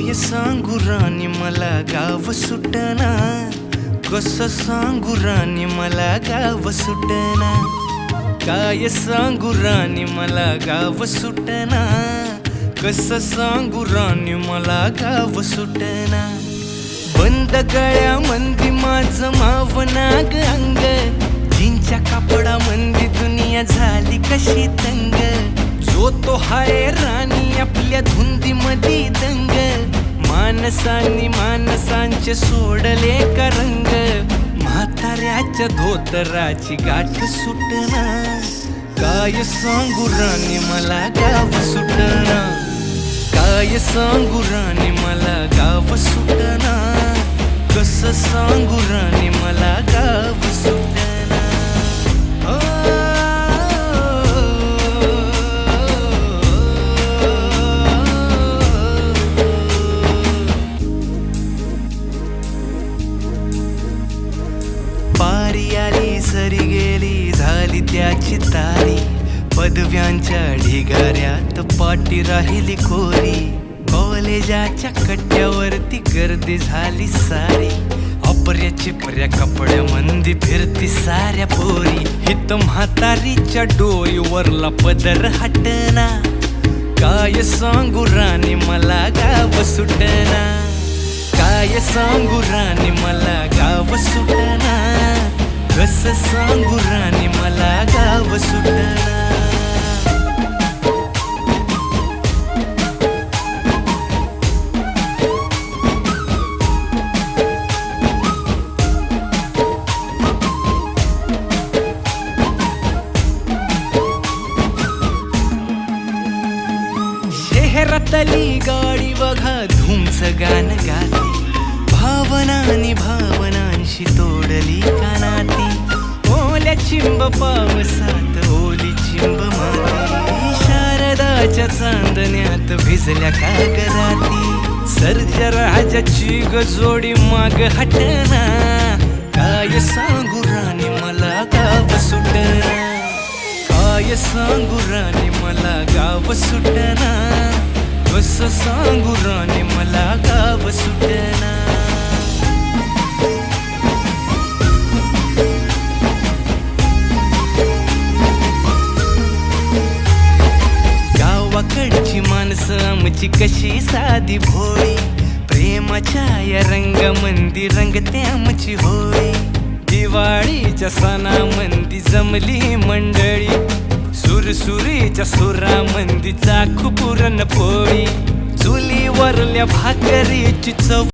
काय सांगू राणी मला गाव सुटना, कसं सांगू राणी मला गाव सुटना. काय सांगू राणी मला गाव सुटना, कसं सांगू राणी मला गाव सुटना. बंद गळ्यामंदी माझं मावनाग अंग, जीनच्या कापडामंदी दुनिया झाली कशी तंग. जो तो हाय राणी आपल्या धुंदीमधी दंग, माणसांनी माणसांचे सोडले का रंग. म्हाताऱ्याच्या धोतराची गाठ सुटना, काय सांगू राणी मला गाव सुटना. काय सांगू राणी मला गाव सुटना, कसं सांगू राणी मला गाव सुटना. पारी आली सरी गेली झाली त्याची तारी, पदव्यांच्या ढिगाऱ्यात पाटी राहिली कोरी. कॉलेजाच्या कट्ट्यावरती गर्दी झाली सारी, अपर्या चिपऱ्या कपड्यामंदी फिरती साऱ्या पोरी. हित म्हातारीच्या डोईवरला पदर हटना, काय सांगू राणी मला गाव सुटना. काय सांगू राणी मला गाव सुटना, कसं सांगू राणी मला गाव सुटना. शहरातली गाडी बघा धूमचं गाणं गाते, भावनांनी भावनांशी तोडली कानाती. ओल्या चिंब पावसात ओली चिंब माती, शारदाच्या चांदण्यात भिजल्या कागराती. सर्जराजाची गजोडी माग हटना, काय सांगू राणी मला गाव सुटना. काय सांगू राणी मला गाव सुटना, कसं सांगू राणी मला गाव सुटना. गावाकडची माणसं आमची कशी साधी भोळी, प्रेमाच्या या रंगामंदी रंगते आमची होळी. दिवाळीच्या सणामंदी जमली मंडळी, सुरसुरीच्या सुरामंदी चाखू पुरणपोळी. चुलीवरल्या भाकरीची चव